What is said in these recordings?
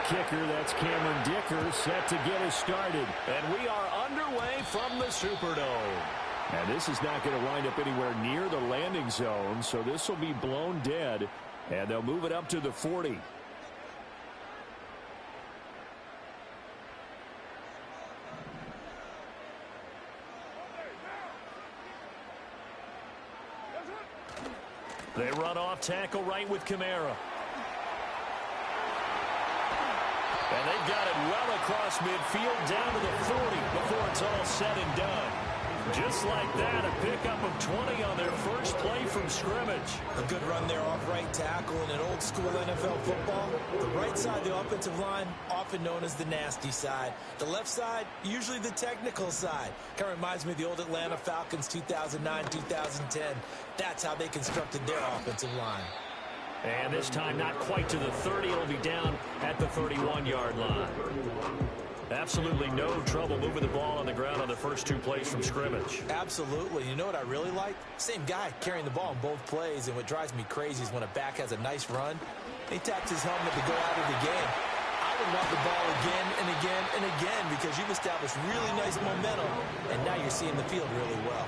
kicker, that's Cameron Dicker, set to get us started. And we are underway from the Superdome. And this is not going to wind up anywhere near the landing zone, so this will be blown dead, and they'll move it up to the 40. They run off tackle right with Kamara. And they've got it well across midfield down to the 40 before it's all said and done. Just like that, a pickup of 20 on their first play from scrimmage. A good run there off right tackle in an old school NFL football. The right side, the offensive line, often known as the nasty side. The left side, usually the technical side. Kind of reminds me of the old Atlanta Falcons 2009-2010. That's how they constructed their offensive line. And this time not quite to the 30. It'll be down at the 31-yard line. Absolutely no trouble moving the ball on the ground on the first two plays from scrimmage. Absolutely. You know what I really like? Same guy carrying the ball in both plays, and what drives me crazy is when a back has a nice run, he taps his helmet to go out of the game. I would want the ball again and again and again because you've established really nice momentum, and now you're seeing the field really well.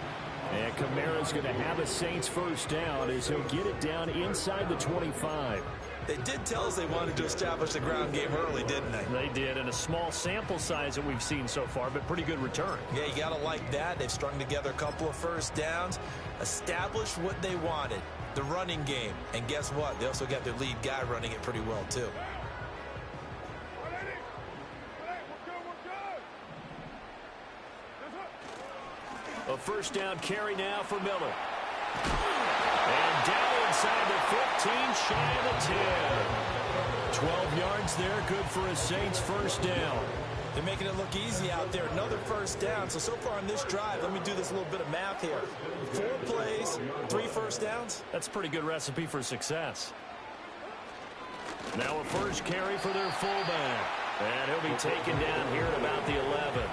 And Kamara's going to have a Saints first down as he'll get it down inside the 25. They did tell us they wanted to establish the ground game early, didn't they? They did, and a small sample size that we've seen so far, but pretty good return. Yeah, you got to like that. They've strung together a couple of first downs, established what they wanted, the running game. And guess what? They also got their lead guy running it pretty well, too. A first down carry now for Miller. And down inside the 15, shy of the 10. 12 yards there, good for a Saints first down. They're making it look easy out there. Another first down. So far on this drive, let me do this little bit of math here. 4 plays, 3 first downs. That's a pretty good recipe for success. Now a first carry for their fullback. And he'll be taken down here at about the 11.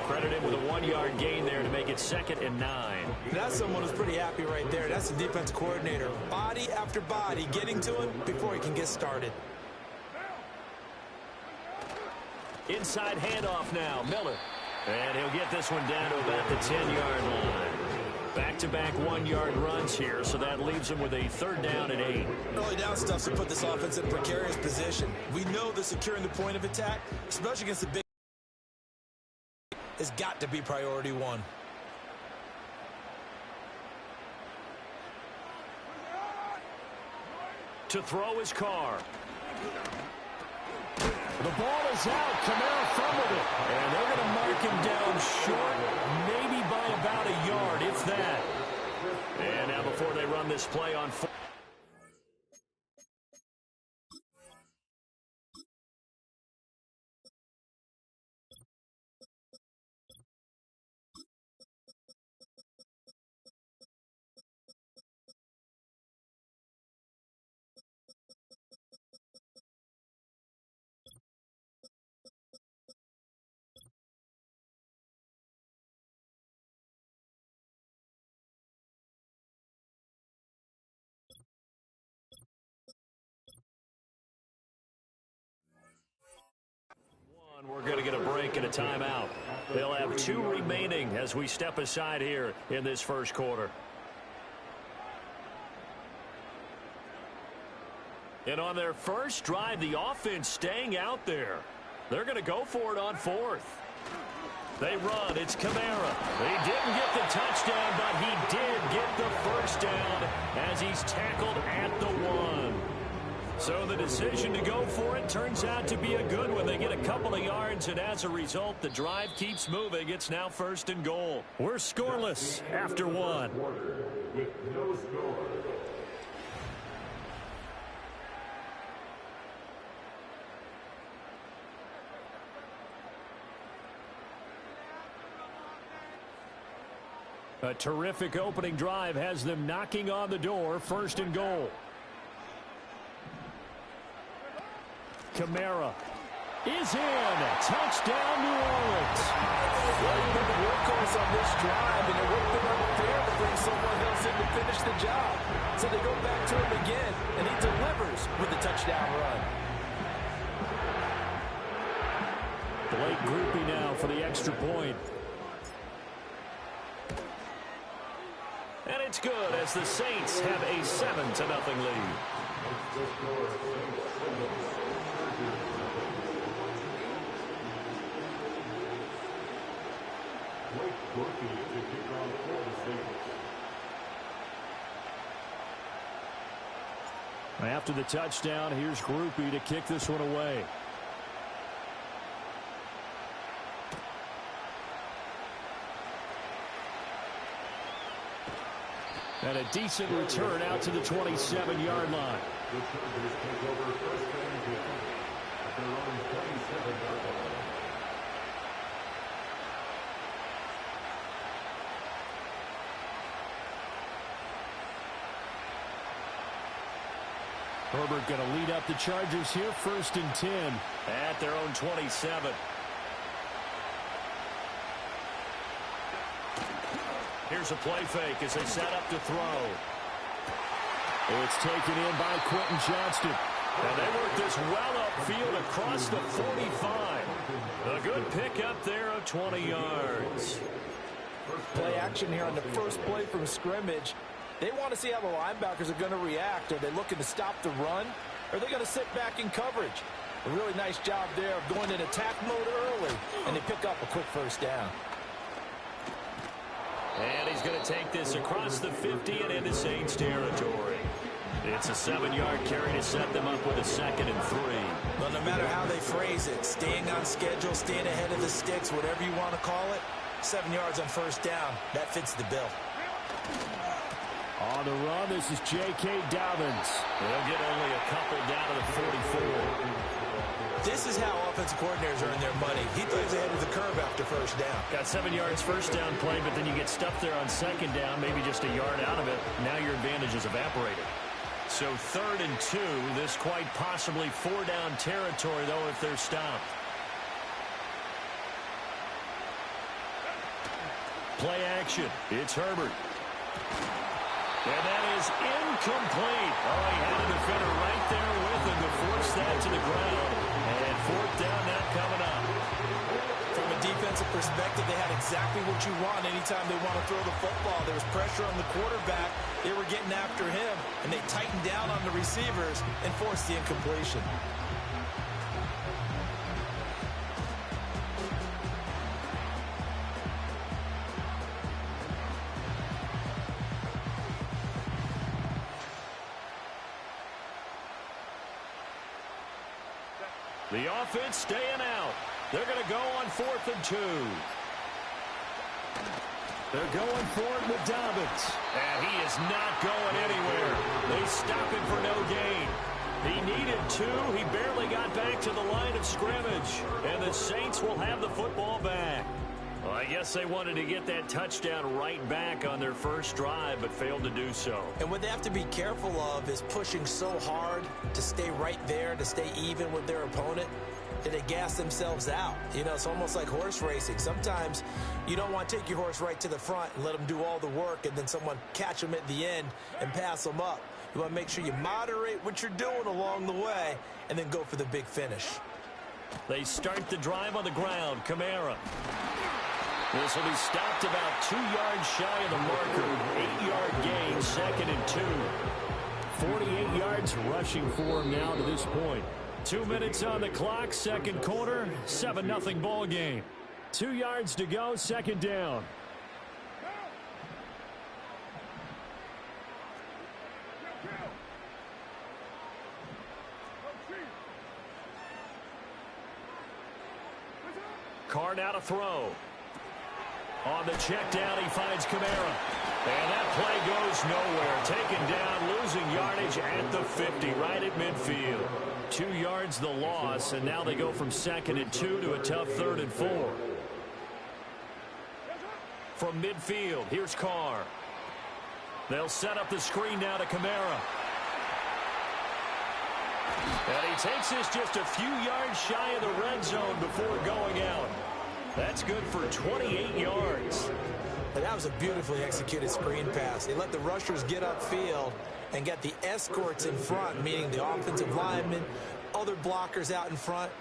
Credited with a 1-yard gain there to make it 2nd and 9. That's someone who's pretty happy right there. That's the defense coordinator. Body after body getting to him before he can get started. Inside handoff now, Miller. And he'll get this one down to about the 10-yard line. Back-to-back 1-yard runs here, so that leaves him with a 3rd down and 8. Early down stuff to put this offense in a precarious position. We know that securing the point of attack, especially against the big, has got to be priority 1. To throw his car. The ball is out. Kamara fumbled it. And they're going to mark him down short, maybe by about a yard, if that. And now before they run this play on 4. We're going to get a break and a timeout. They'll have 2 remaining as we step aside here in this first quarter. And on their first drive, the offense staying out there. They're going to go for it on 4th. They run. It's Kamara. He didn't get the touchdown, but he did get the first down as he's tackled at the 1. So the decision to go for it turns out to be a good one. They get a couple of yards, and as a result, the drive keeps moving. It's now 1st and goal. We're scoreless after 1. A terrific opening drive has them knocking on the door. 1st and goal. Kamara is in. Touchdown, New Orleans. Well, you've been the workhorse on this drive, and it would have been unfair to bring someone else in to finish the job. So they go back to him again, and he delivers with a touchdown run. Blake Groupie now for the extra point. And it's good as the Saints have a 7-0 lead. After the touchdown, here's Groupie to kick this one away. And a decent return out to the 27-yard line. Herbert going to lead up the Chargers here, 1st and 10 at their own 27. Here's a play fake as they set up to throw. It's taken in by Quentin Johnston. And they work this well upfield across the 45. A good pickup there of 20 yards. Play action here on the first play from scrimmage. They want to see how the linebackers are going to react. Are they looking to stop the run? Or are they going to sit back in coverage? A really nice job there of going in attack mode early. And they pick up a quick first down. And he's going to take this across the 50 and into Saints territory. It's a 7-yard carry to set them up with a 2nd and 3. Well, no matter how they phrase it, staying on schedule, staying ahead of the sticks, whatever you want to call it, 7 yards on first down, that fits the bill. On the run, this is J.K. Dobbins. They'll get only a couple down to the 44. This is how offensive coordinators earn their money. He throws ahead of the curve after first down. Got 7 yards first down play, but then you get stuffed there on 2nd down, maybe just a yard out of it. Now your advantage is evaporated. So 3rd and 2, this quite possibly 4-down territory, though, if they're stopped. Play action. It's Herbert. And that is incomplete. Oh, he had a defender right there with him to force that to the ground. And 4th down now coming up. From a defensive perspective, they had exactly what you want anytime they want to throw the football. There was pressure on the quarterback. They were getting after him, and they tightened down on the receivers and forced the incompletion. The offense staying out. They're going to go on 4th and 2. They're going for it with Dobbins. And he is not going anywhere. They stop him for no gain. He needed 2. He barely got back to the line of scrimmage. And the Saints will have the football back. Well, I guess they wanted to get that touchdown right back on their first drive, but failed to do so. And what they have to be careful of is pushing so hard to stay right there, to stay even with their opponent, that they gas themselves out. You know, it's almost like horse racing. Sometimes you don't want to take your horse right to the front and let them do all the work and then someone catch them at the end and pass them up. You want to make sure you moderate what you're doing along the way and then go for the big finish. They start the drive on the ground. Kamara. This will be stopped about 2 yards shy of the marker. 8-yard gain, 2nd and 2. 48 yards rushing for him now to this point. 2 minutes on the clock, 2nd quarter, 7-0 ball game. 2 yards to go, 2nd down. Carr now to throw. On the check down, he finds Kamara. And that play goes nowhere. Taken down, losing yardage at the 50, right at midfield. 2 yards the loss, and now they go from 2nd and 2 to a tough 3rd and 4. From midfield, here's Carr. They'll set up the screen now to Kamara. And he takes this just a few yards shy of the red zone before going out. That's good for 28 yards. And that was a beautifully executed screen pass. They let the rushers get upfield and get the escorts in front, meaning the offensive linemen, other blockers out in front.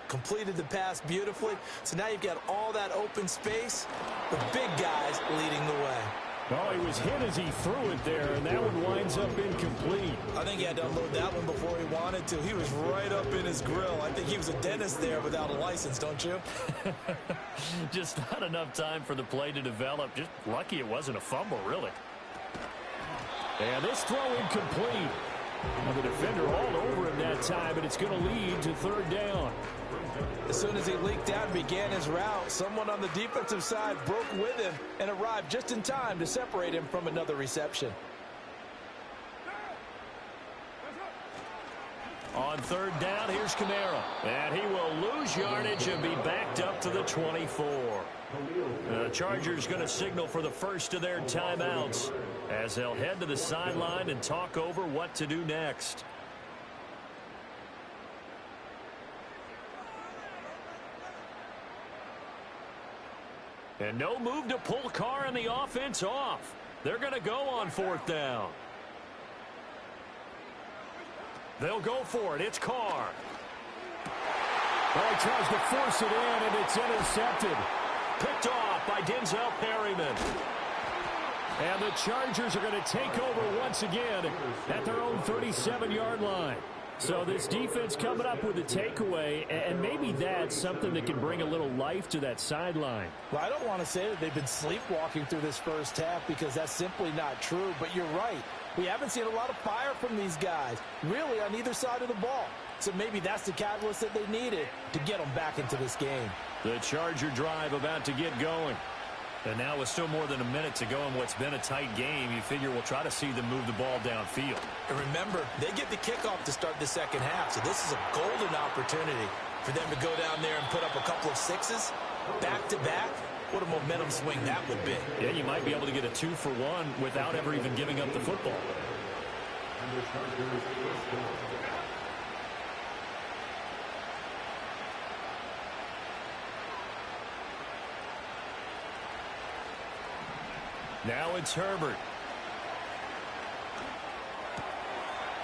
completed the pass beautifully. So now you've got all that open space, the big guys leading the way. Oh, he was hit as he threw it there, and that one winds up incomplete. I think he had to unload that one before he wanted to. He was right up in his grill. I think he was a dentist there without a license, don't you? Just not enough time for the play to develop. Just lucky it wasn't a fumble, really. And this throw incomplete. Well, the defender all over him that time, and it's going to lead to third down. As soon as he leaked out and began his route, someone on the defensive side broke with him and arrived just in time to separate him from another reception. On third down, here's Kamara. And he will lose yardage and be backed up to the 24. The Chargers going to signal for the first of their timeouts as they'll head to the sideline and talk over what to do next. And no move to pull Carr and the offense off. They're going to go on fourth down. They'll go for it. It's Carr. Well, he tries to force it in, and it's intercepted. Picked off by Denzel Perryman. And the Chargers are going to take over once again at their own 37-yard line. So this defense coming up with a takeaway, and maybe that's something that can bring a little life to that sideline. Well, I don't want to say that they've been sleepwalking through this first half because that's simply not true, but you're right. We haven't seen a lot of fire from these guys, really on either side of the ball. So maybe that's the catalyst that they needed to get them back into this game. The Charger drive about to get going. And now with still more than a minute to go in what's been a tight game, you figure we'll try to see them move the ball downfield. And remember, they get the kickoff to start the second half, so this is a golden opportunity for them to go down there and put up a couple of sixes back-to-back. What a momentum swing that would be. Yeah, you might be able to get a 2-for-1 without ever even giving up the football. Now it's Herbert.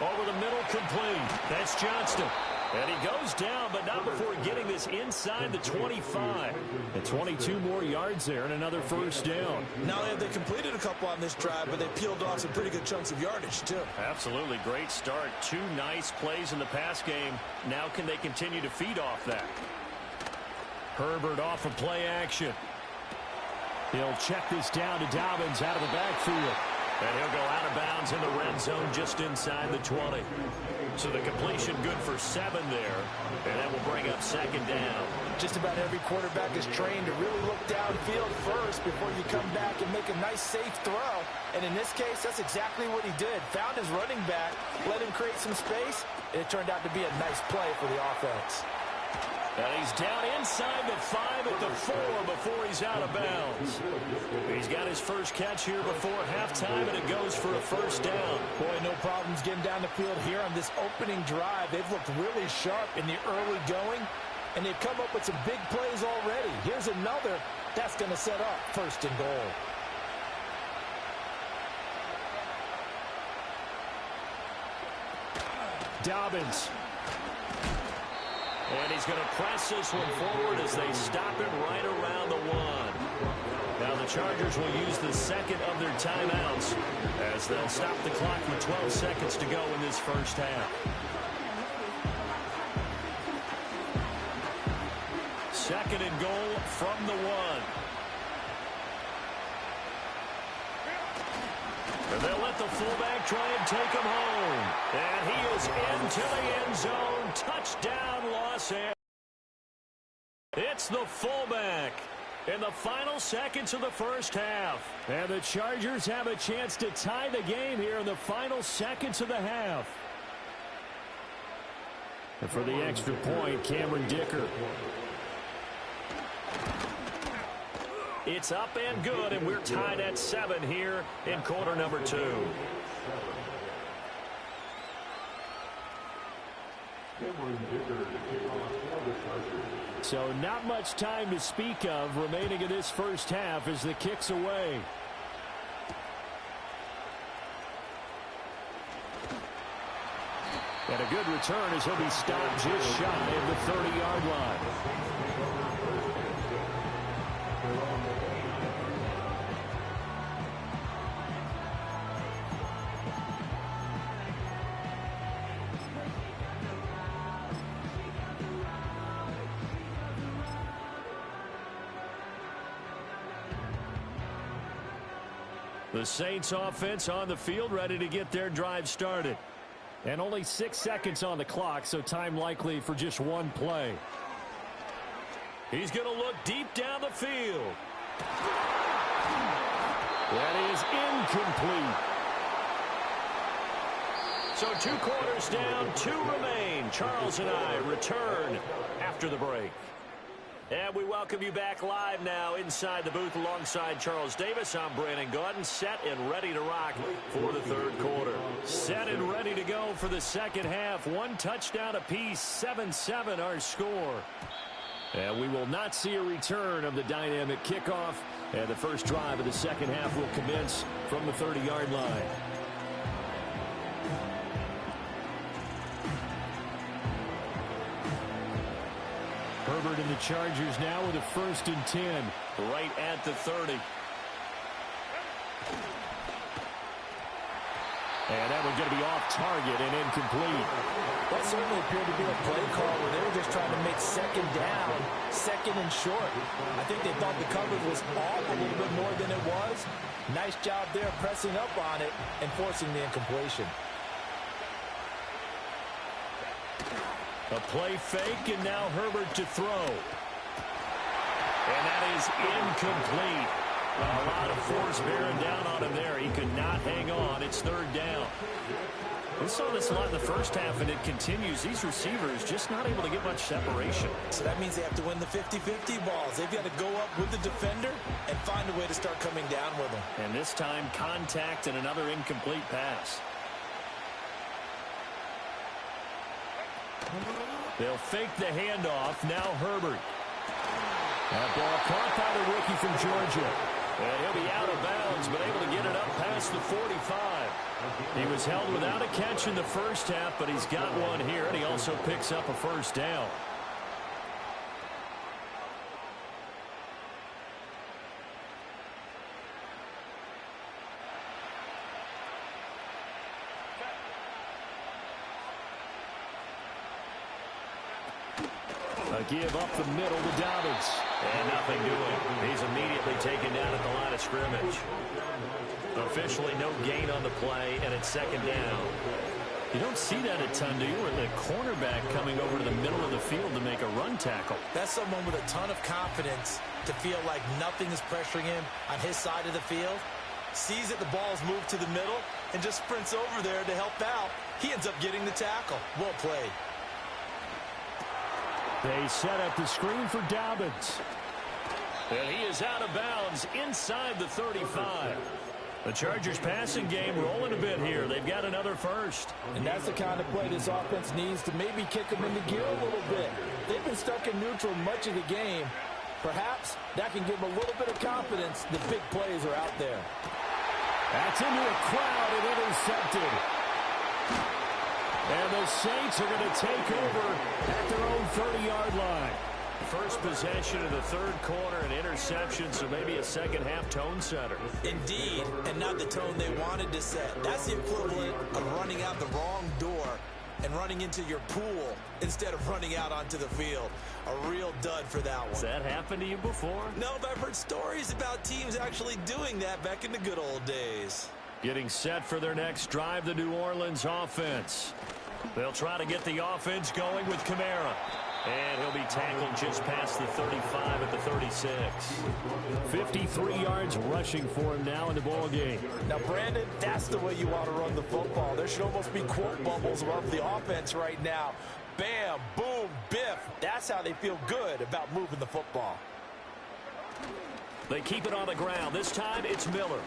Over the middle, complete. That's Johnston. And he goes down, but not before getting this inside the 25. And 22 more yards there and another first down. Not only have they completed a couple on this drive, but they peeled off some pretty good chunks of yardage, too. Absolutely. Great start. 2 nice plays in the pass game. Now can they continue to feed off that? Herbert off of play action. He'll check this down to Dobbins out of the backfield. And he'll go out of bounds in the red zone just inside the 20. So the completion good for 7 there. And that will bring up second down. Just about every quarterback is trained to really look downfield first before you come back and make a nice, safe throw. And in this case, that's exactly what he did. Found his running back, let him create some space, and it turned out to be a nice play for the offense. And he's down inside the 5 at the 4 before he's out of bounds. He's got his first catch here before halftime, and it goes for a first down. Boy, no problems getting down the field here on this opening drive. They've looked really sharp in the early going, and they've come up with some big plays already. Here's another that's going to set up first and goal. Dobbins. And he's going to press this one forward as they stop him right around the 1. Now the Chargers will use the second of their timeouts as they'll stop the clock with 12 seconds to go in this first half. Second and goal from the 1. And they'll let the fullback try and take him home. And he is into the end zone. Touchdown, Los Angeles. It's the fullback in the final seconds of the first half. And the Chargers have a chance to tie the game here in the final seconds of the half. And for the extra point, Cameron Dicker. It's up and good, and we're tied at 7 here in quarter number 2. So not much time to speak of remaining in this first half as the kick's away. And a good return as he'll be stopped just shy of the 30-yard line. The Saints offense on the field, ready to get their drive started. And only 6 seconds on the clock, so time likely for just one play. He's going to look deep down the field. That is incomplete. So 2 quarters down, 2 remain. Charles and I return after the break. And we welcome you back live now inside the booth alongside Charles Davis. I'm Brandon Gaudin, set and ready to rock for the third quarter. Set and ready to go for the second half. 1 touchdown apiece, 7-7 our score. And we will not see a return of the dynamic kickoff. And the first drive of the second half will commence from the 30-yard line. Herbert and the Chargers now with a 1st and 10. Right at the 30. And that one's going to be off target and incomplete. That certainly appeared to be a play call where they were just trying to make second down, second and short. I think they thought the coverage was off a little bit more than it was. Nice job there pressing up on it and forcing the incompletion. A play fake, and now Herbert to throw. And that is incomplete. A lot of force bearing down on him there. He could not hang on. It's 3rd down. We saw this a lot in the first half, and it continues. These receivers just not able to get much separation. So that means they have to win the 50-50 balls. They've got to go up with the defender and find a way to start coming down with them. And this time, contact and another incomplete pass. They'll fake the handoff. Now Herbert. That ball caught by the rookie from Georgia. And he'll be out of bounds, but able to get it up past the 45. He was held without a catch in the first half, but he's got one here, and he also picks up a 1st down. A give up the middle to Dobbins. And nothing doing. He's immediately taken down at the line of scrimmage. Officially no gain on the play, and it's 2nd down. You don't see that a ton, do you? Where the cornerback coming over to the middle of the field to make a run tackle. That's someone with a ton of confidence to feel like nothing is pressuring him on his side of the field. Sees that the ball's moved to the middle and just sprints over there to help out. He ends up getting the tackle. Well played. They set up the screen for Dobbins. And he is out of bounds inside the 35. The Chargers passing game rolling a bit here. They've got another 1st. And that's the kind of play this offense needs to maybe kick them into gear a little bit. They've been stuck in neutral much of the game. Perhaps that can give them a little bit of confidence. The big plays are out there. That's into a crowd and intercepted. And the Saints are going to take over at their own 30-yard line. First possession of the third quarter, an interception, so maybe a second half tone setter. Indeed, and not the tone they wanted to set. That's the equivalent of running out the wrong door and running into your pool instead of running out onto the field. A real dud for that one. Has that happened to you before? No, but I've heard stories about teams actually doing that back in the good old days. Getting set for their next drive, the New Orleans offense. They'll try to get the offense going with Kamara. And he'll be tackled just past the 35 at the 36. 53 yards rushing for him now in the ball game. Now, Brandon, that's the way you want to run the football. There should almost be quote bubbles above the offense right now. Bam, boom, biff. That's how they feel good about moving the football. They keep it on the ground. This time it's Miller.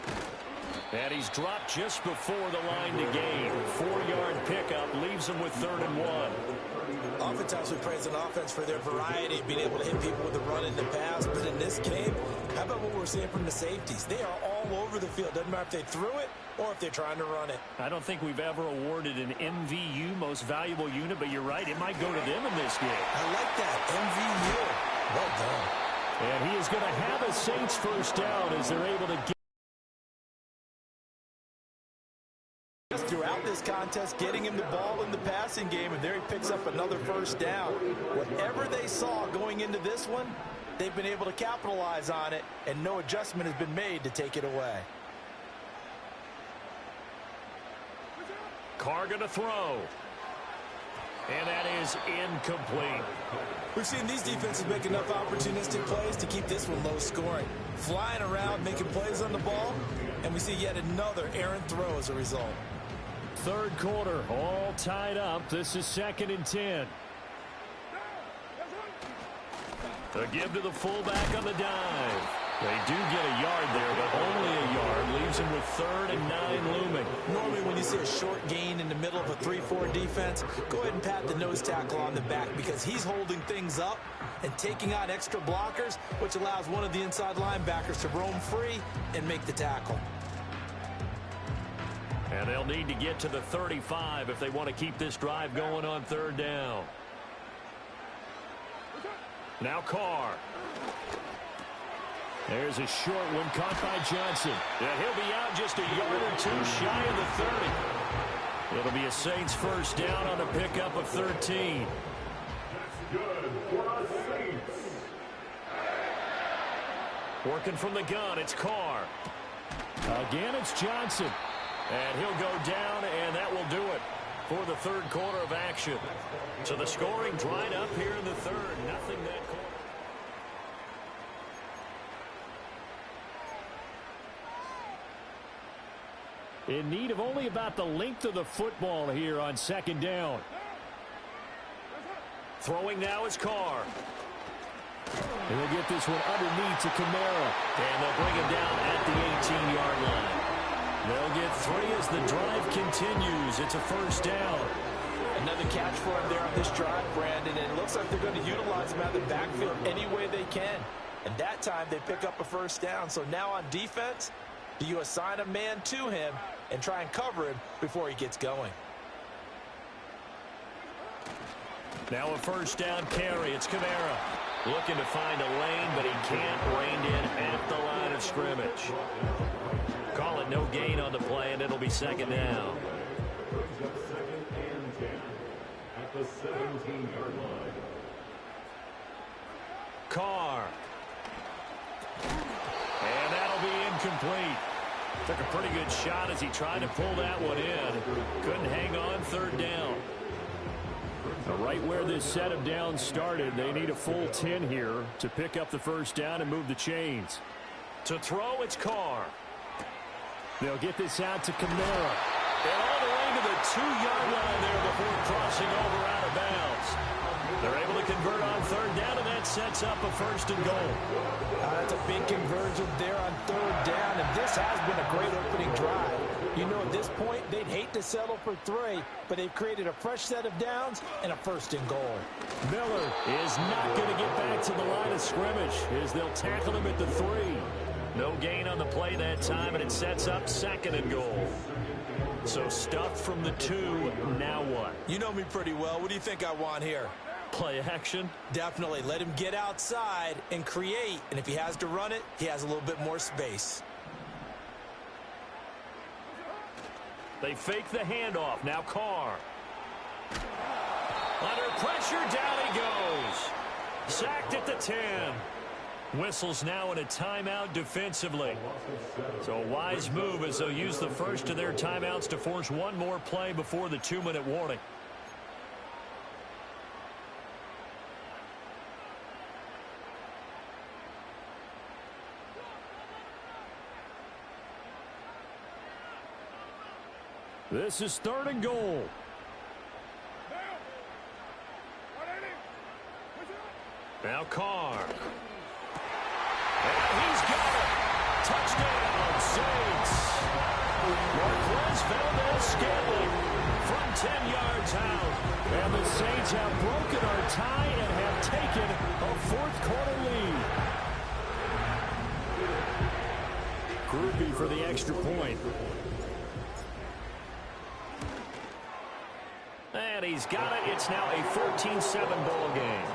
And he's dropped just before the line to gain. 4-yard pickup leaves him with 3rd and 1. Oftentimes we praise an offense for their variety of being able to hit people with the run in the pass. But in this game, how about what we're seeing from the safeties? They are all over the field. Doesn't matter if they threw it or if they're trying to run it. I don't think we've ever awarded an MVU, most valuable unit, but you're right, it might go to them in this game. I like that, MVU. Well done. And he is going to have a Saints first down as they're able to get. Throughout this contest, getting him the ball in the passing game, and there he picks up another first down. Whatever they saw going into this one, they've been able to capitalize on it, and no adjustment has been made to take it away. Carr going to throw. And that is incomplete. We've seen these defenses make enough opportunistic plays to keep this one low scoring. Flying around, making plays on the ball, and we see yet another errant throw as a result. Third quarter, all tied up. This is 2nd and 10. A give to the fullback on the dive. They do get a yard there, but only a yard. Leaves him with 3rd and 9 looming. Normally when you see a short gain in the middle of a 3-4 defense, go ahead and pat the nose tackle on the back because he's holding things up and taking on extra blockers, which allows one of the inside linebackers to roam free and make the tackle. And they'll need to get to the 35 if they want to keep this drive going on 3rd down. Now Carr. There's a short one caught by Johnson. Yeah, he'll be out just a yard or two shy of the 30. It'll be a Saints first down on a pickup of 13. That's good for the Saints. Working from the gun, it's Carr. Again, it's Johnson. And he'll go down, and that will do it for the 3rd quarter of action. So the scoring dried up here in the 3rd. Nothing that quarter. In need of only about the length of the football here on 2nd down. Throwing now is Carr. And they'll get this one underneath to Kamara. And they'll bring him down at the 18-yard line. They'll get 3 as the drive continues. It's a first down. Another catch for him there on this drive, Brandon, and it looks like they're going to utilize him out of the backfield any way they can. And that time they pick up a first down. So now on defense, do you assign a man to him and try and cover him before he gets going? Now a first down carry. It's Kamara. Looking to find a lane, but he can't rein in at the line of scrimmage. Call it no gain on the play, and it'll be 2nd down. At the 17-yard line. Carr. And that'll be incomplete. Took a pretty good shot as he tried to pull that one in. Couldn't hang on 3rd down. Right where this set of downs started, they need a full 10 here to pick up the first down and move the chains. To throw, it's Carr. They'll get this out to Kamara. And all the way to the 2-yard line there before crossing over out of bounds. They're able to convert on 3rd down, and that sets up a 1st and goal. That's a big conversion there on 3rd down, and this has been a great opening drive. You know, at this point, they'd hate to settle for 3, but they've created a fresh set of downs and a 1st and goal. Miller is not going to get back to the line of scrimmage as they'll tackle him at the 3. No gain on the play that time, and it sets up 2nd and goal. So stuffed from the 2, now what? You know me pretty well. What do you think I want here? Play action? Definitely. Let him get outside and create, and if he has to run it, he has a little bit more space. They fake the handoff. Now Carr. Under pressure, down he goes. Sacked at the 10. Whistles now in a timeout defensively. So a wise move as they'll use the first of their timeouts to force one more play before the 2-minute warning. This is 3rd and goal. Now Carr. And he's got it. Touchdown, Saints. Marquez Valdez-Scantling from 10 yards out. And the Saints have broken our tie and have taken a 4th quarter lead. Groupie for the extra point. he's got it. It's now a 14-7 ball game.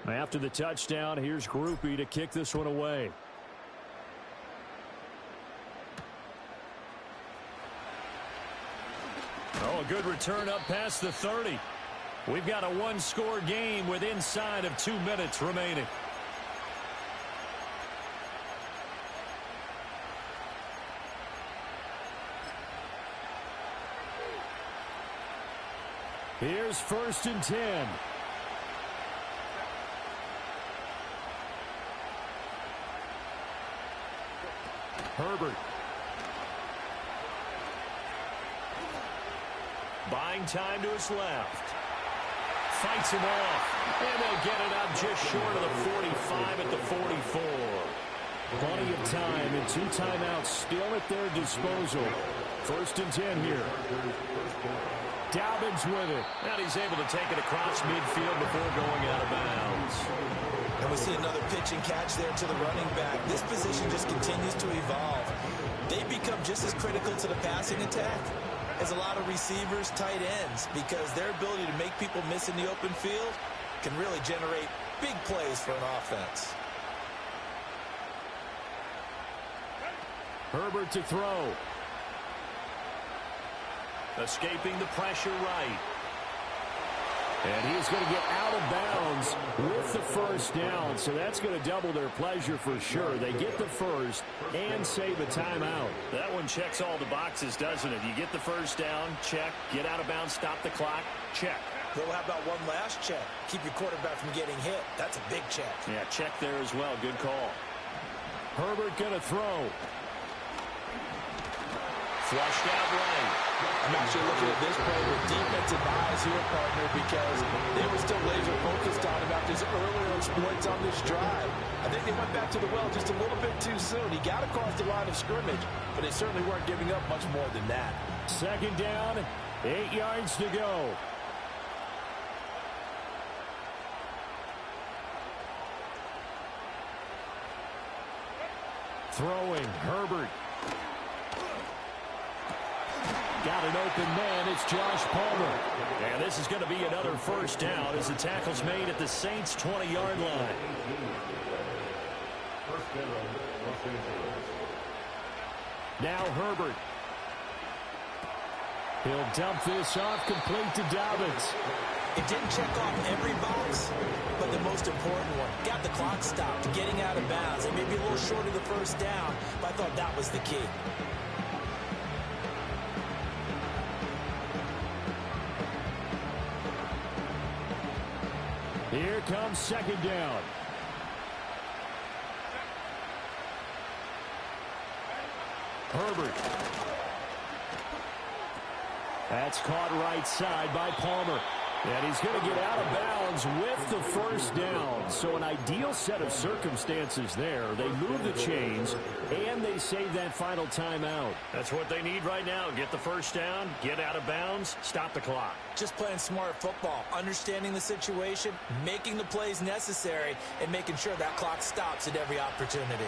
After the touchdown, here's Groupie to kick this one away. Oh, a good return up past the 30. We've got a one-score game with inside of 2 minutes remaining. Here's 1st and 10. Herbert. Buying time to his left. Fights him off. And they'll get it up just short of the 45 at the 44. Plenty of time and 2 timeouts still at their disposal. 1st and 10 here. Dobbins with it. And he's able to take it across midfield before going out of bounds. And we see another pitch and catch there to the running back. This position just continues to evolve. They become just as critical to the passing attack as a lot of receivers, tight ends, because their ability to make people miss in the open field can really generate big plays for an offense. Herbert to throw. Escaping the pressure right. And he's going to get out of bounds with the 1st down, so that's going to double their pleasure for sure. They get the 1st and save a timeout. That one checks all the boxes, doesn't it? You get the 1st down, check. Get out of bounds, stop the clock, check. Well, how about one last check? Keep your quarterback from getting hit. That's a big check. Yeah, check there as well. Good call. Herbert going to throw. Flushed out right. I'm actually looking at this play with defensive eyes here, partner, because they were still laser focused on him after his earlier exploits on this drive. I think they went back to the well just a little bit too soon. He got across the line of scrimmage, but they certainly weren't giving up much more than that. 2nd down, 8 yards to go. Throwing, Herbert. Got an open man. It's Josh Palmer. And this is going to be another 1st down as the tackle's made at the Saints' 20-yard line. Now Herbert. He'll dump this off complete to Dobbins. It didn't check off every box, but the most important one. Got the clock stopped, getting out of bounds. It may be a little short of the 1st down, but I thought that was the key. Here comes 2nd down. Herbert. That's caught right side by Palmer. And he's going to get out of bounds with the 1st down. So an ideal set of circumstances there. They move the chains, and they save that final timeout. That's what they need right now. Get the 1st down, get out of bounds, stop the clock. Just playing smart football, understanding the situation, making the plays necessary, and making sure that clock stops at every opportunity.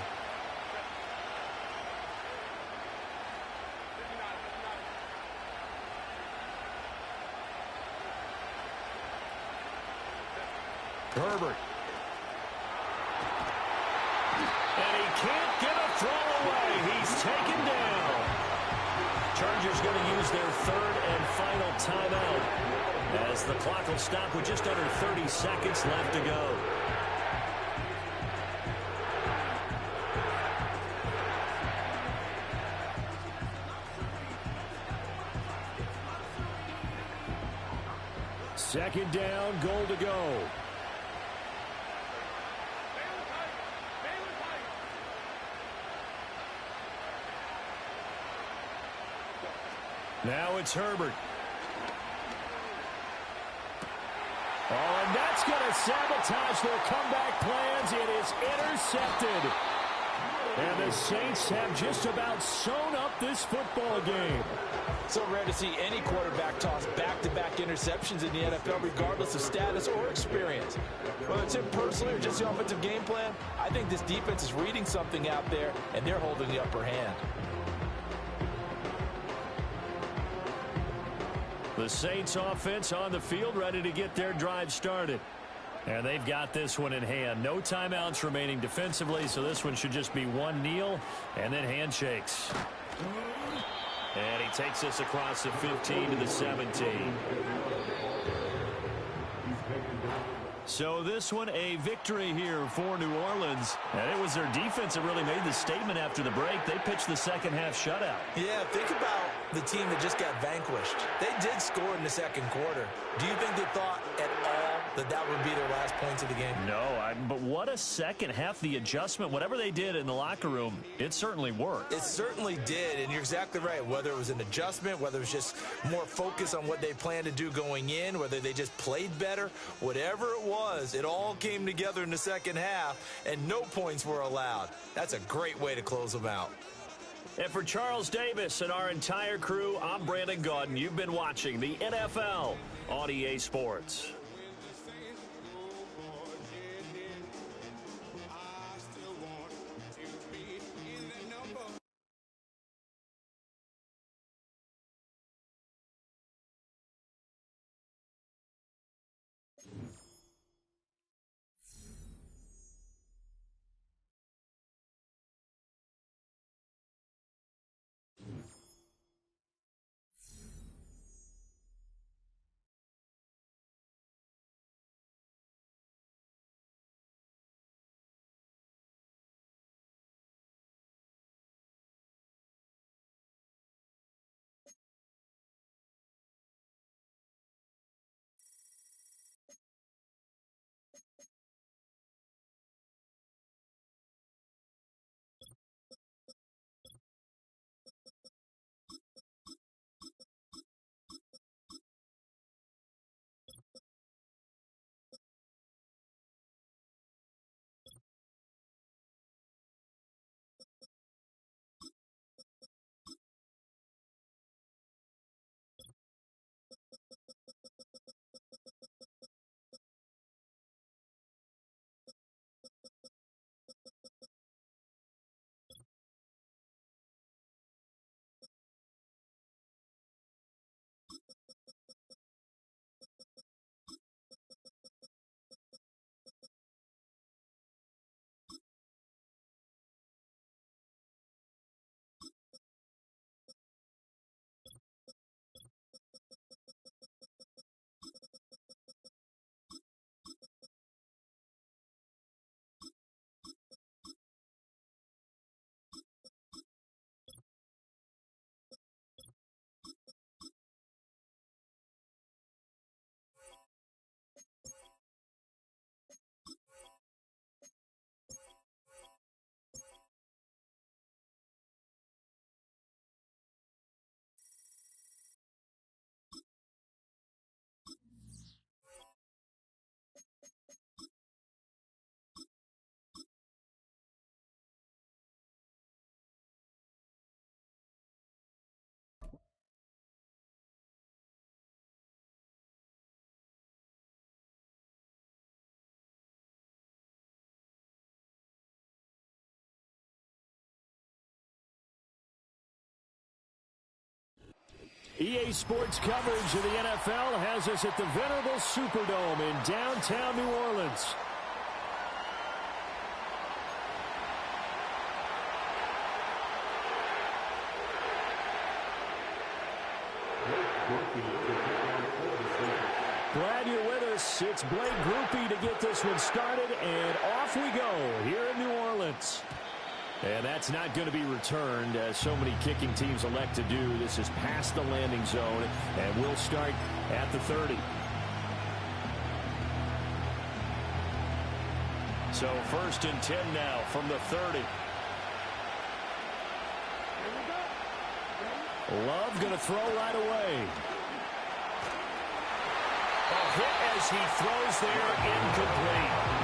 Herbert. And he can't get a throw away. He's taken down. Chargers going to use their 3rd and final timeout as the clock will stop with just under 30 seconds left to go. Second down, goal to go. Now it's Herbert. Oh, and that's going to sabotage their comeback plans. It is intercepted. And the Saints have just about sewn up this football game. So rare to see any quarterback toss back-to-back interceptions in the NFL, regardless of status or experience. Whether it's him personally or just the offensive game plan, I think this defense is reading something out there, and they're holding the upper hand. The Saints offense on the field, ready to get their drive started. And they've got this one in hand. No timeouts remaining defensively, so this one should just be one kneel and then handshakes. And he takes us across the 15 to the 17. So this one a victory here for New Orleans. And it was their defense that really made the statement after the break. They pitched the second half shutout. Yeah, think about the team that just got vanquished. They did score in the second quarter. Do you think they thought at all that would be their last points of the game? No, but what a second half. The adjustment, whatever they did in the locker room, it certainly worked. It certainly did, and you're exactly right. Whether it was an adjustment, whether it was just more focus on what they planned to do going in, whether they just played better, whatever it was, it all came together in the second half, and no points were allowed. That's a great way to close them out. And for Charles Davis and our entire crew, I'm Brandon Gaudin. You've been watching the NFL on EA Sports. EA Sports coverage of the NFL has us at the venerable Superdome in downtown New Orleans. Glad you're with us. It's Blake Grupe to get this one started, and off we go here in New Orleans. And that's not going to be returned, as so many kicking teams elect to do. This is past the landing zone, and we'll start at the 30. So 1st and 10 now from the 30. Love going to throw right away. A hit as he throws there, incomplete.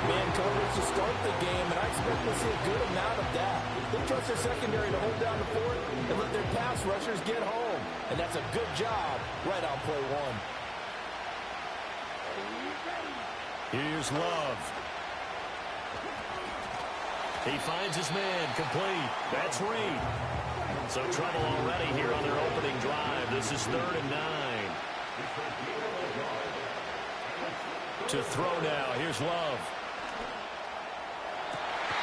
Man coverage to start the game, and I expect to see a good amount of that. They trust their secondary to hold down the fort and let their pass rushers get home. And that's a good job right on play one. Here's Love. He finds his man, complete. That's Reed. So trouble already here on their opening drive. This is 3rd and 9. To throw now. Here's Love.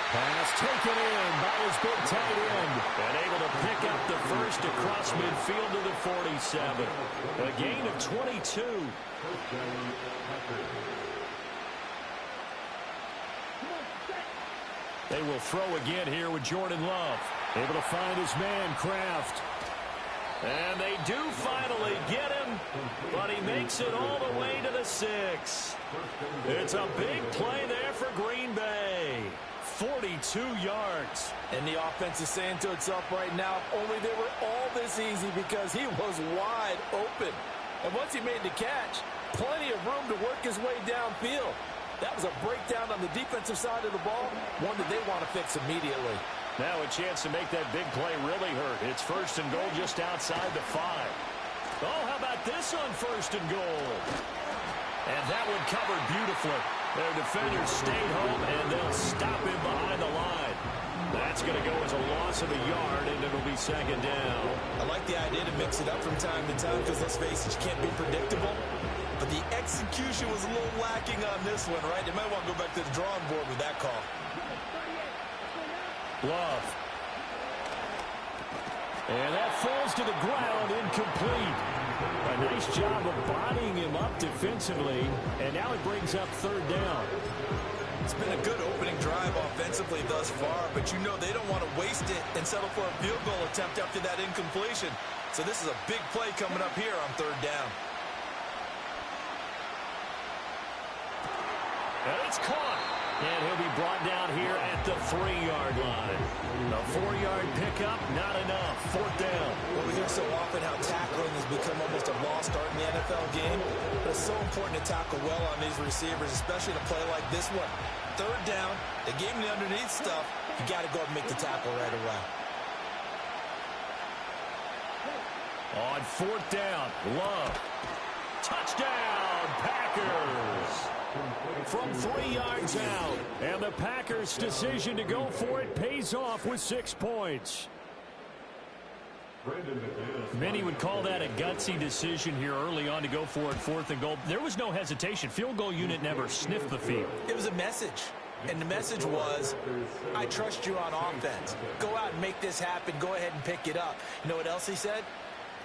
Pass taken in by his big tight end. And able to pick up the first across midfield to the 47. A gain of 22. They will throw again here with Jordan Love. Able to find his man, Kraft. And they do finally get him, but he makes it all the way to the 6. It's a big play there for Green Bay. 42 yards. And the offense is saying to itself right now, only they were all this easy because he was wide open. And once he made the catch, plenty of room to work his way downfield. That was a breakdown on the defensive side of the ball, one that they want to fix immediately. Now a chance to make that big play really hurt. It's 1st and goal just outside the 5. Oh, how about this on 1st and goal? And that one covered beautifully. Their defenders stayed home, and they'll stop him behind the line. That's going to go as a loss of a yard, and it'll be 2nd down. I like the idea to mix it up from time to time because, let's face it, you can't be predictable. But the execution was a little lacking on this one, right? They might want to go back to the drawing board with that call. Love. And that falls to the ground, incomplete. A nice job of bodying him up defensively, and now it brings up 3rd down. It's been a good opening drive offensively thus far, but you know they don't want to waste it and settle for a field goal attempt after that incompletion. So this is a big play coming up here on 3rd down. And it's caught. And he'll be brought down here at the 3-yard line. A 4-yard pickup, not enough. 4th down. Well, we hear so often how tackling has become almost a lost art in the NFL game. But it's so important to tackle well on these receivers, especially in a play like this one. 3rd down, they gave him the underneath stuff. You got to go and make the tackle right away. On 4th down, Love. Touchdown, Packers. From 3 yards out. And the Packers' decision to go for it pays off with 6 points. Many would call that a gutsy decision here early on to go for it 4th and goal. There was no hesitation. Field goal unit never sniffed the field. It was a message. And the message was, I trust you on offense. Go out and make this happen. Go ahead and pick it up. You know what else he said?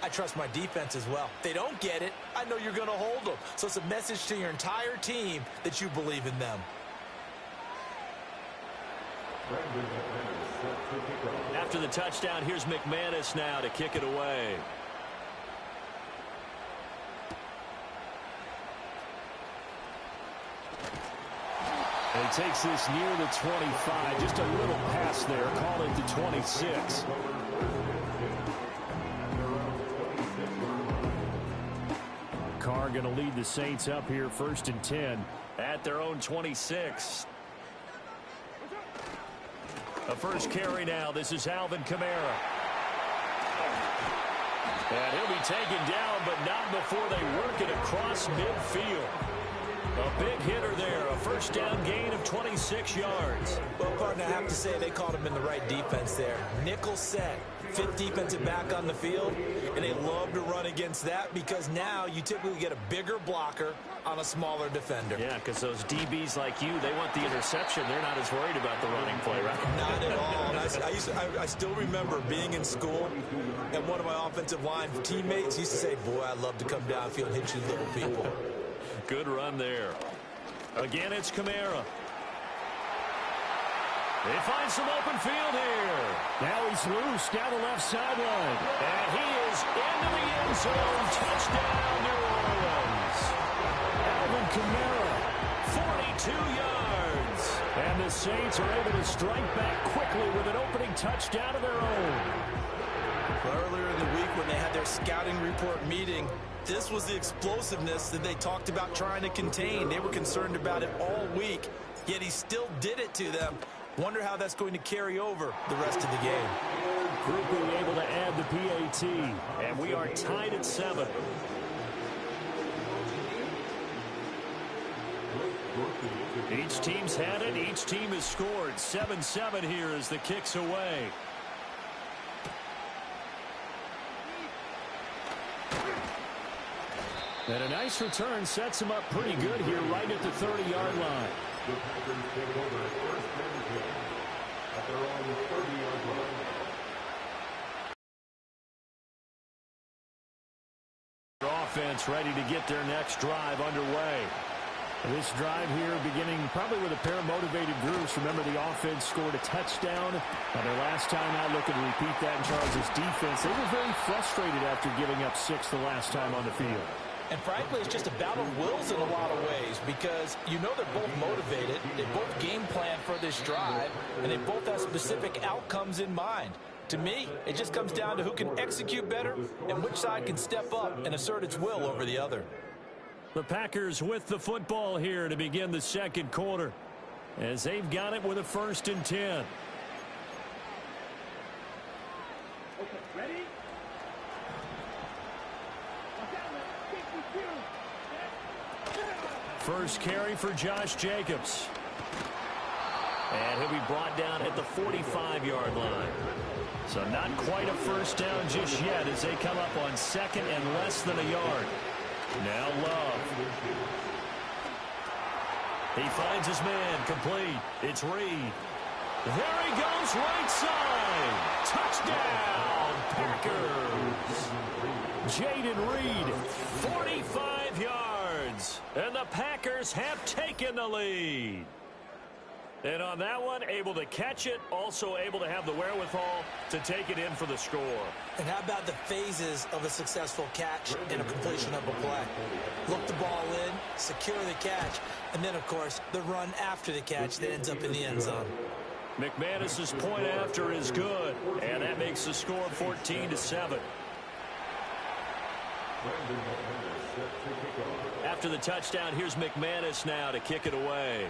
I trust my defense as well. If they don't get it, I know you're going to hold them. So it's a message to your entire team that you believe in them. After the touchdown, here's McManus now to kick it away. And he takes this near the 25. Just a little pass there. Call it the 26. Carr going to lead the Saints up here 1st and 10 at their own 26. A first carry now. This is Alvin Kamara. And he'll be taken down, but not before they work it across midfield. A big hitter there. A first down gain of 26 yards. Well, partner, I have to say they caught him in the right defense there. Nickel set. 5th defensive back on the field, and they love to run against that because now you typically get a bigger blocker on a smaller defender. Yeah, because those DBs like you, they want the interception. They're not as worried about the running play, right? Not at all. And I still remember being in school, and one of my offensive line teammates used to say, boy, I'd love to come downfield and hit you little people. Good run there. Again, it's Kamara. They find some open field here. Now he's loose down the left sideline. And he is into the end zone. Touchdown, New Orleans. Alvin Kamara. 42 yards. And the Saints are able to strike back quickly with an opening touchdown of their own. Earlier in the week when they had their scouting report meeting, this was the explosiveness that they talked about trying to contain. They were concerned about it all week, yet he still did it to them. Wonder how that's going to carry over the rest of the game. Group being able to add the PAT, and we are tied at 7. Each team's had it. Each team has scored. 7-7 here as the kick's away. And a nice return sets him up pretty good here right at the 30-yard line. The Packers take over first and 10 at their own 30-yard line. Offense ready to get their next drive underway. This drive here beginning probably with a pair of motivated groups. Remember, the offense scored a touchdown. Their last time out, looking to repeat that in Charles' defense. They were very frustrated after giving up 6 the last time on the field. And frankly, it's just a battle of wills in a lot of ways because you know they're both motivated. They both game plan for this drive, and they both have specific outcomes in mind. To me, it just comes down to who can execute better and which side can step up and assert its will over the other. The Packers with the football here to begin the second quarter as they've got it with a 1st and 10. Ready? First carry for Josh Jacobs. And he'll be brought down at the 45-yard line. So not quite a first down just yet as they come up on 2nd and less than a yard. Now Love. He finds his man complete. It's Reed. There he goes right side. Touchdown Packers. Jaden Reed, 45 yards. And the Packers have taken the lead. And on that one, able to catch it, also able to have the wherewithal to take it in for the score. And how about the phases of a successful catch and a completion of a play? Look the ball in, secure the catch, and then, of course, the run after the catch that ends up in the end zone. McManus's point after is good, and that makes the score 14-7. After the touchdown, here's McManus now to kick it away.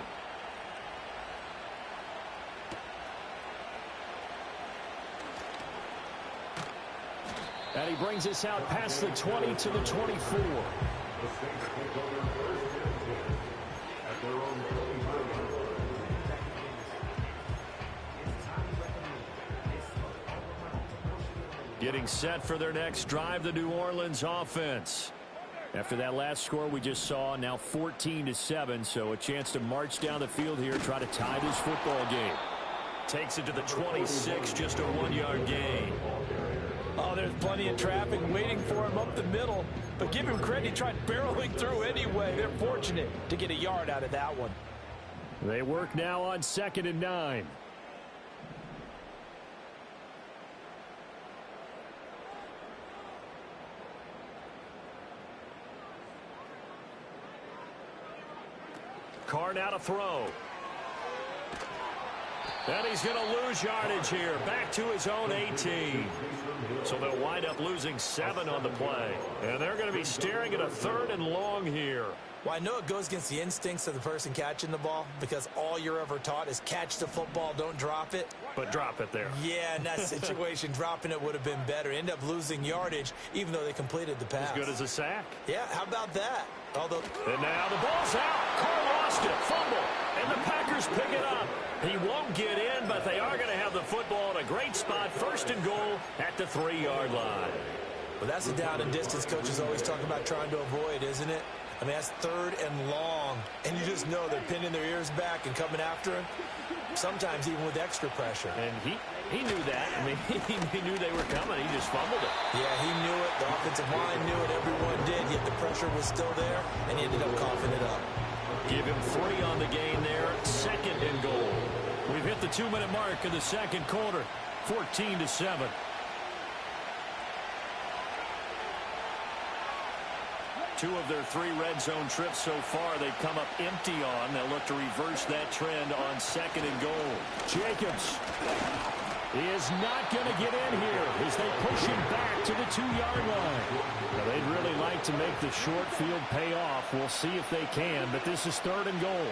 And he brings us out past the 20 to the 24. Getting set for their next drive, the New Orleans offense. After that last score we just saw, now 14-7, so a chance to march down the field here, try to tie this football game. Takes it to the 26, just a 1-yard gain. Oh, there's plenty of traffic waiting for him up the middle. But give him credit, he tried barreling through anyway. They're fortunate to get a yard out of that one. They work now on 2nd and 9. Carr now to throw. And he's going to lose yardage here. Back to his own 18. So they'll wind up losing 7 on the play. And they're going to be staring at a 3rd and long here. Well, I know it goes against the instincts of the person catching the ball because all you're ever taught is catch the football, don't drop it. But drop it there. Yeah, in that situation, dropping it would have been better. End up losing yardage even though they completed the pass. As good as a sack. Yeah, how about that? Although, and now the ball's out. Carr lost it. Fumble. And the Packers pick it up. He won't get in, but they are going to have the football in a great spot. 1st and goal at the 3-yard line. Well, that's a down and distance coaches always talk about trying to avoid, isn't it? I mean, that's 3rd and long. And you just know they're pinning their ears back and coming after him. Sometimes even with extra pressure. And he knew that. I mean, he knew they were coming. He just fumbled it. Yeah, he knew it. The offensive line knew it. Everyone did. Yet the pressure was still there, and he ended up coughing it up. Give him 3 on the gain there. 2nd and goal. We've hit the 2-minute mark of the second quarter. 14-7. Two of their 3 red zone trips so far they've come up empty on. They'll look to reverse that trend on 2nd and goal. Jacobs is not going to get in here as they push him back to the 2-yard line. Now, they'd really like to make the short field pay off. We'll see if they can, but this is 3rd and goal.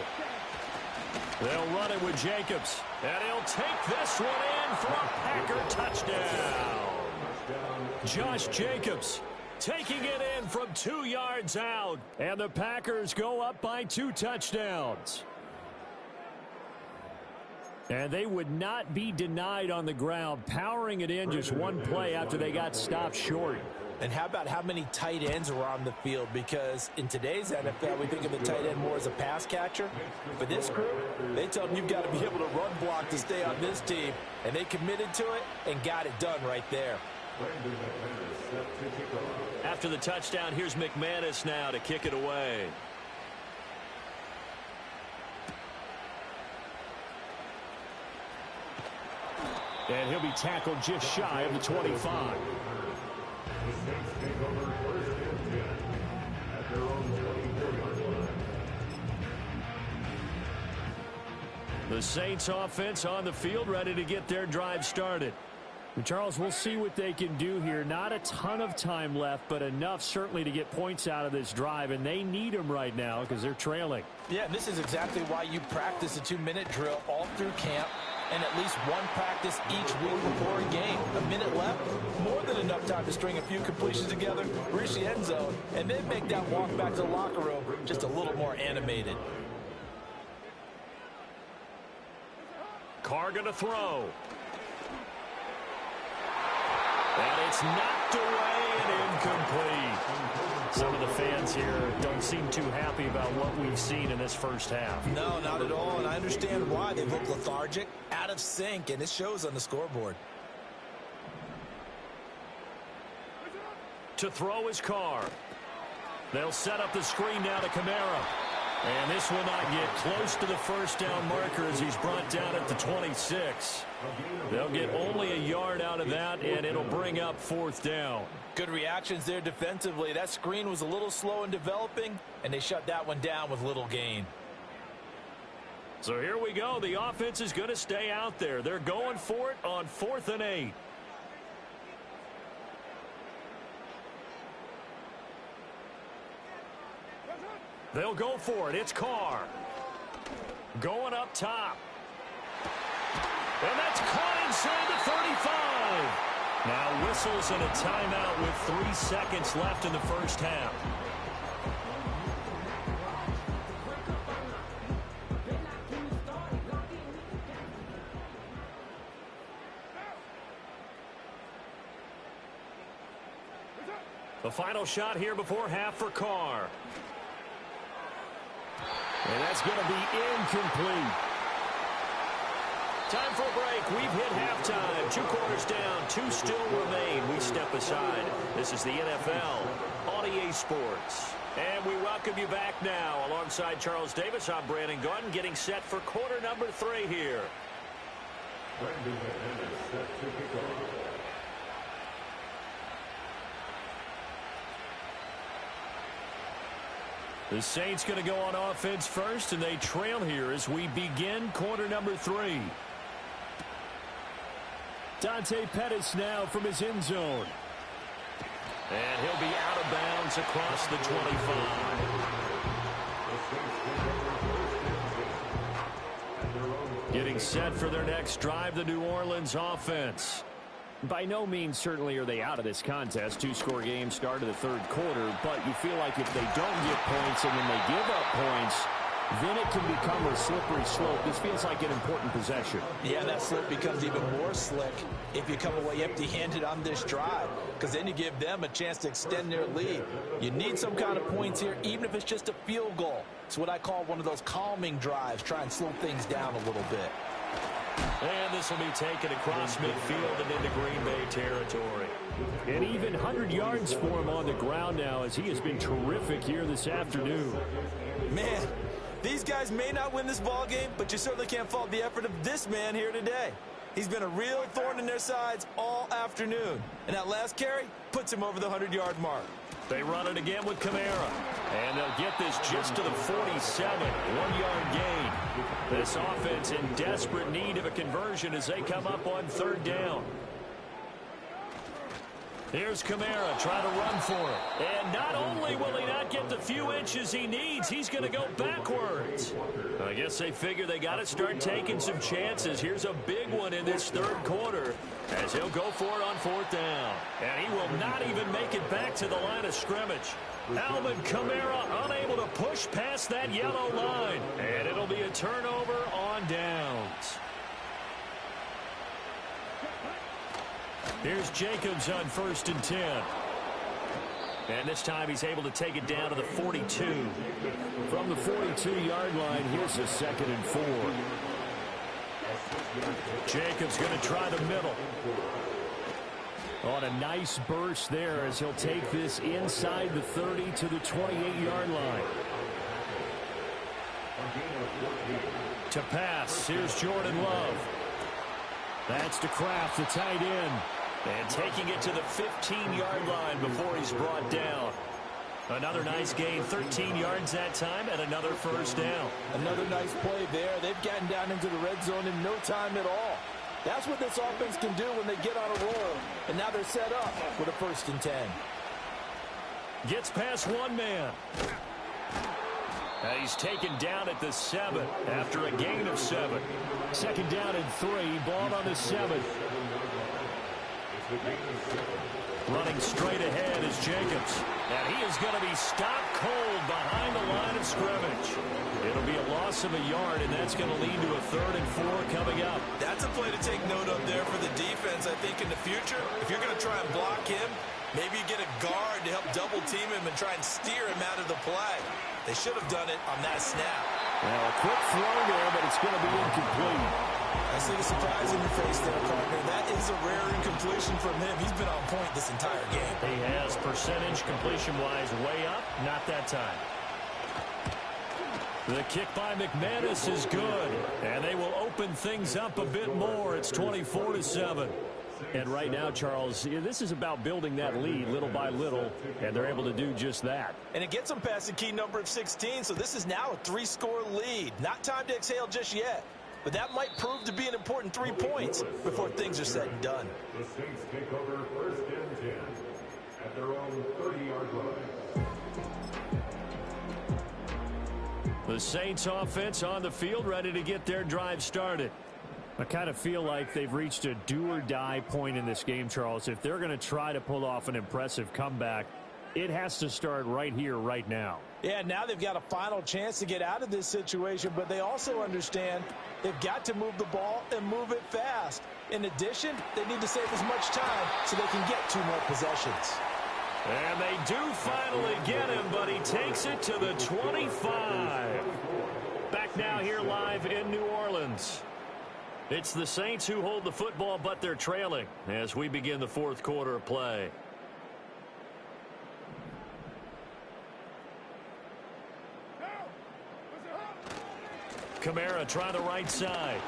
They'll run it with Jacobs. And he'll take this one in for a Packer touchdown. Josh Jacobs taking it in from 2 yards out. And the Packers go up by 2 touchdowns. And they would not be denied on the ground, powering it in just one play after they got stopped short. And how about how many tight ends were on the field? Because in today's NFL, we think of the tight end more as a pass catcher. For this group, they tell them you've got to be able to run block to stay on this team. And they committed to it and got it done right there. After the touchdown, here's McManus now to kick it away. And he'll be tackled just shy of the 25. The Saints offense on the field, ready to get their drive started. And Charles, we'll see what they can do here. Not a ton of time left, but enough certainly to get points out of this drive, and they need them right now because they're trailing. Yeah, and this is exactly why you practice a 2-minute drill all through camp and at least one practice each week before a game. A minute left, more than enough time to string a few completions together, reach the end zone, and then make that walk back to the locker room just a little more animated. Carr going to throw. And it's knocked away and incomplete. Some of the fans here don't seem too happy about what we've seen in this first half. No, not at all, and I understand why. They look lethargic, out of sync, and it shows on the scoreboard. To throw is Carr. They'll set up the screen now to Kamara. And this will not get close to the first down marker as he's brought down at the 26. They'll get only a yard out of that, and it'll bring up 4th down. Good reactions there defensively. That screen was a little slow in developing, and they shut that one down with little gain. So here we go. The offense is going to stay out there. They're going for it on 4th and 8. They'll go for it. It's Carr. Going up top. And that's caught inside the 35. Now whistles and a timeout with 3 seconds left in the first half. The final shot here before half for Carr. And that's going to be incomplete. Time for a break. We've hit halftime. 2 quarters down. 2 still remain. We step aside. This is the NFL on EA Sports. And we welcome you back now. Alongside Charles Davis, I'm Brandon Gaudin, getting set for quarter number 3 here. The Saints going to go on offense first, and they trail here as we begin quarter number 3. Dante Pettis now from his end zone. And he'll be out of bounds across the 25. Getting set for their next drive, the New Orleans offense. By no means certainly are they out of this contest. 2-score game start of the 3rd quarter, but you feel like if they don't get points and then they give up points, then it can become a slippery slope. This feels like an important possession. Yeah, that slope becomes even more slick if you come away empty-handed on this drive, because then you give them a chance to extend their lead. You need some kind of points here, even if it's just a field goal. It's what I call one of those calming drives. Try and slow things down a little bit. And this will be taken across midfield and into Green Bay territory. And even 100 yards for him on the ground now, as he has been terrific here this afternoon. Man, these guys may not win this ball game, but you certainly can't fault the effort of this man here today. He's been a real thorn in their sides all afternoon. And that last carry puts him over the 100-yard mark. They run it again with Kamara. And they'll get this just to the 47. 1-yard gain. This offense in desperate need of a conversion as they come up on 3rd down. Here's Kamara trying to run for it. And not only will he not get the few inches he needs, he's going to go backwards. I guess they figure they got to start taking some chances. Here's a big one in this third quarter as he'll go for it on fourth down. And he will not even make it back to the line of scrimmage. Alvin Kamara unable to push past that yellow line. And it'll be a turnover on downs. Here's Jacobs on 1st and 10. And this time he's able to take it down to the 42. From the 42-yard line, here's a 2nd and 4. Jacobs going to try the middle. On a nice burst there as he'll take this inside the 30 to the 28-yard line. To pass, here's Jordan Love. That's to Kraft, the tight end. And taking it to the 15-yard line before he's brought down. Another nice gain, 13 yards that time, and another first down. Another nice play there. They've gotten down into the red zone in no time at all. That's what this offense can do when they get on a roll. And now they're set up with a 1st and 10. Gets past one man. He's taken down at the 7 after a gain of 7. 2nd down and 3, ball on the 7. Running straight ahead is Jacobs. And he is going to be stopped cold behind the line of scrimmage. It'll be a loss of a yard, and that's going to lead to a 3rd and 4 coming up. That's a play to take note of there for the defense, I think, in the future. If you're going to try and block him, maybe you get a guard to help double team him and try and steer him out of the play. They should have done it on that snap. Well, a quick throw there, but it's going to be incomplete. I see the surprise in your face there, partner. That is a rare incompletion from him. He's been on point this entire game. He has percentage completion-wise way up. Not that time. The kick by McManus is good. And they will open things up a bit more. It's 24-7. And right now, Charles, this is about building that lead little by little, and they're able to do just that. And it gets them past the key number of 16, so this is now a 3-score lead. Not time to exhale just yet, but that might prove to be an important 3 points before things are said and done. The Saints take over 1st and 10 at their own 30-yard line. The Saints offense on the field, ready to get their drive started. I kind of feel like they've reached a do-or-die point in this game, Charles. If they're going to try to pull off an impressive comeback, it has to start right here, right now. Yeah, now they've got a final chance to get out of this situation, but they also understand they've got to move the ball and move it fast. In addition, they need to save as much time so they can get 2 more possessions. And they do finally get him, but he takes it to the 25. Back now here live in New Orleans. It's the Saints who hold the football, but they're trailing as we begin the 4th quarter of play. Kamara trying the right side.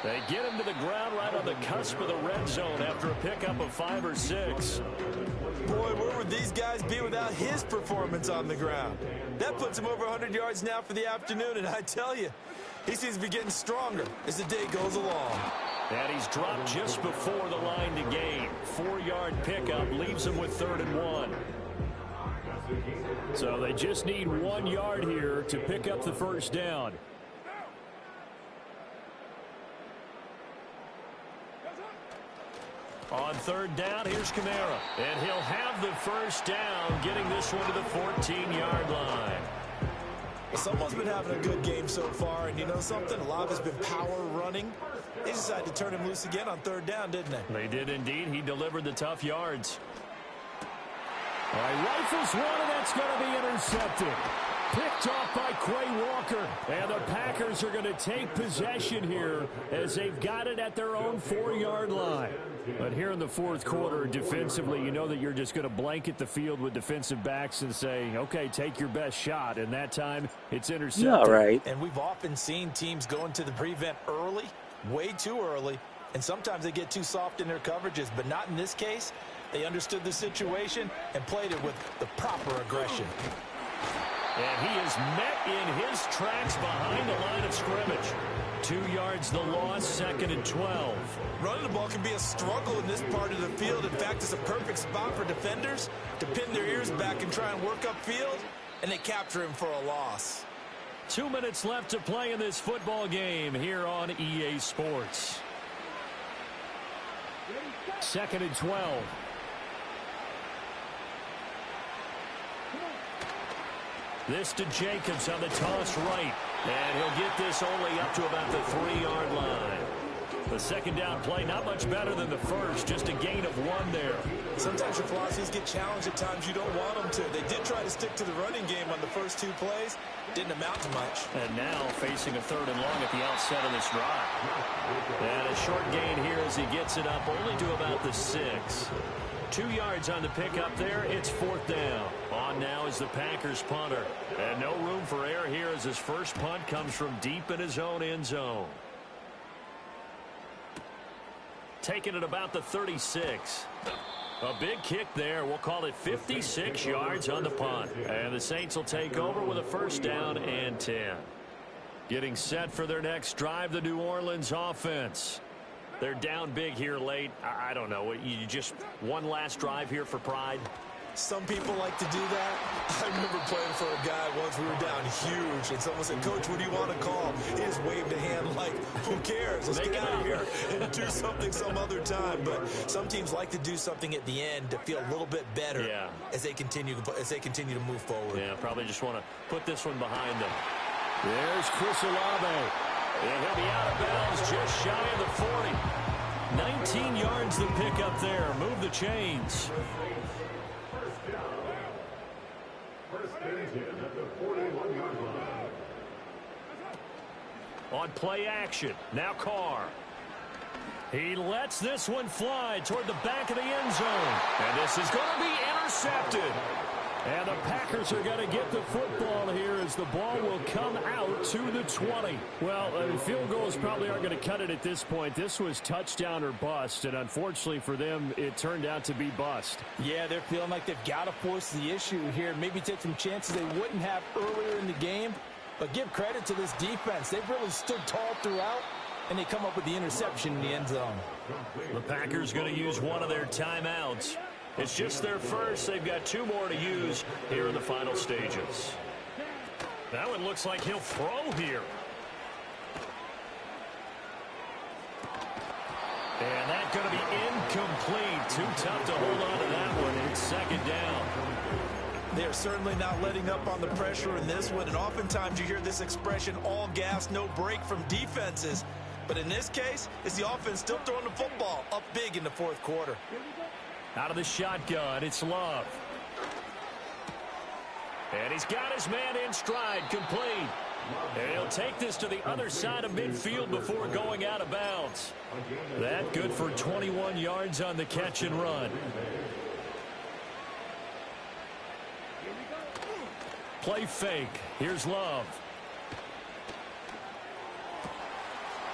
They get him to the ground right on the cusp of the red zone after a pickup of 5 or 6. Boy, where would these guys be without his performance on the ground? That puts him over 100 yards now for the afternoon, and I tell you, he seems to be getting stronger as the day goes along. And he's dropped just before the line to gain. 4-yard pickup leaves him with 3rd and 1. So they just need 1 yard here to pick up the first down. On 3rd down, here's Kamara. And he'll have the first down, getting this one to the 14-yard line. Someone's been having a good game so far, and you know something? A lot of it's been power running. They decided to turn him loose again on 3rd down, didn't they? They did indeed. He delivered the tough yards. All right, rifles one, and that's going to be intercepted. Picked off by Quay Walker. And the Packers are going to take possession here as they've got it at their own 4-yard line. But here in the 4th quarter, defensively, you know that you're just going to blanket the field with defensive backs and say, okay, take your best shot. And that time, it's intercepted. Yeah, right. And we've often seen teams go into the prevent early, way too early, and sometimes they get too soft in their coverages, but not in this case. They understood the situation and played it with the proper aggression. And he is met in his tracks behind the line of scrimmage. 2 yards the loss, 2nd and 12. Running the ball can be a struggle in this part of the field. In fact, it's a perfect spot for defenders to pin their ears back and try and work upfield, and they capture him for a loss. 2 minutes left to play in this football game here on EA Sports. 2nd and 12. This to Jacobs on the toss right. And he'll get this only up to about the 3-yard line. The second down play, not much better than the first, just a gain of 1 there. Sometimes your philosophies get challenged at times you don't want them to. They did try to stick to the running game on the first 2 plays. Didn't amount to much. And now facing a 3rd and long at the outset of this drive. And a short gain here as he gets it up only to about the 6. 2 yards on the pickup there. It's 4th down. On now is the Packers punter. And no room for error here as his first punt comes from deep in his own end zone. Taking it about the 36. A big kick there. We'll call it 56 yards on the punt. And the Saints will take over with a 1st down and 10. Getting set for their next drive, the New Orleans offense. They're down big here late. I don't know. You just one last drive here for pride? Some people like to do that. I remember playing for a guy once. We were down huge, and someone said, "Coach, what do you want to call?" He just waved a hand like, "Who cares? Let's get out of here and do something some other time." But some teams like to do something at the end to feel a little bit better as they continue to move forward. Yeah, probably just want to put this one behind them. There's Chris Olave. And he'll be out of bounds just shy of the 40. 19 yards to pick up there. Move the chains. On play action, now Carr. He lets this one fly toward the back of the end zone. And this is going to be intercepted. And the Packers are going to get the football here as the ball will come out to the 20. Well, field goals probably aren't going to cut it at this point. This was touchdown or bust, and unfortunately for them, it turned out to be bust. Yeah, they're feeling like they've got to force the issue here. Maybe take some chances they wouldn't have earlier in the game. But give credit to this defense. They've really stood tall throughout, and they come up with the interception in the end zone. The Packers going to use one of their timeouts. It's just their first. They've got 2 more to use here in the final stages. That one looks like he'll throw here. And that's going to be incomplete. Too tough to hold on to that one. It's 2nd down. They are certainly not letting up on the pressure in this one. And oftentimes you hear this expression, all gas, no break from defenses. But in this case, it's the offense still throwing the football up big in the 4th quarter. Out of the shotgun, it's Love. And he's got his man in stride, complete. And he'll take this to the other side of midfield before going out of bounds. That good for 21 yards on the catch and run. Play fake. Here's Love.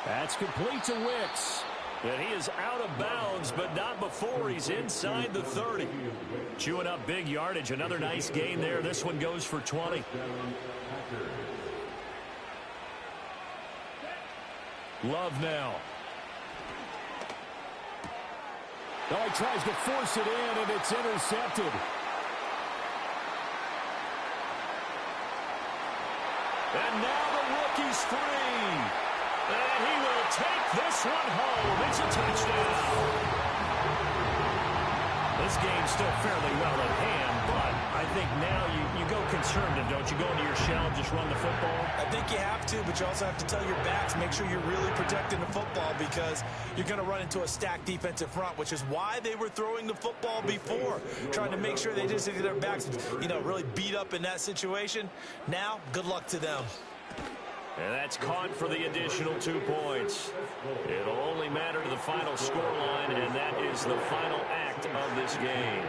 That's complete to Wicks. And he is out of bounds, but not before he's inside the 30. Chewing up big yardage. Another nice gain there. This one goes for 20. Love now. Oh, he tries to force it in, and it's intercepted. And now the rookie's free. And he will take this one home. It's a touchdown. This game's still fairly well at hand, but I think now you go conservative, don't you? Go into your shell and just run the football? I think you have to, but you also have to tell your backs, make sure you're really protecting the football because you're going to run into a stacked defensive front, which is why they were throwing the football before, trying to make sure they just get their backs, really beat up in that situation. Now, good luck to them. And that's caught for the additional 2 points. It'll only matter to the final scoreline, and that is the final act of this game.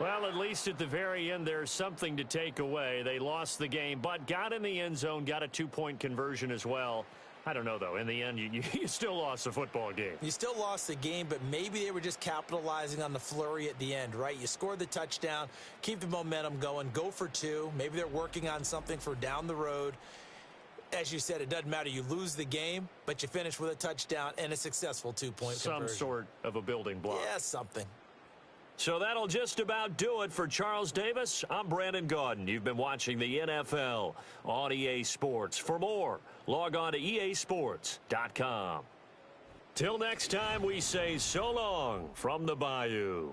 Well, at least at the very end, there's something to take away. They lost the game, but got in the end zone, got a 2-point conversion as well. I don't know, though. In the end, you still lost the football game. You still lost the game, but maybe they were just capitalizing on the flurry at the end, right? You scored the touchdown, keep the momentum going, go for 2. Maybe they're working on something for down the road. As you said, it doesn't matter. You lose the game, but you finish with a touchdown and a successful 2-point conversion. Some sort of a building block. Yeah, something. So that'll just about do it for Charles Davis. I'm Brandon Gaudin. You've been watching the NFL on EA Sports. For more, log on to easports.com. Till next time, we say so long from the Bayou.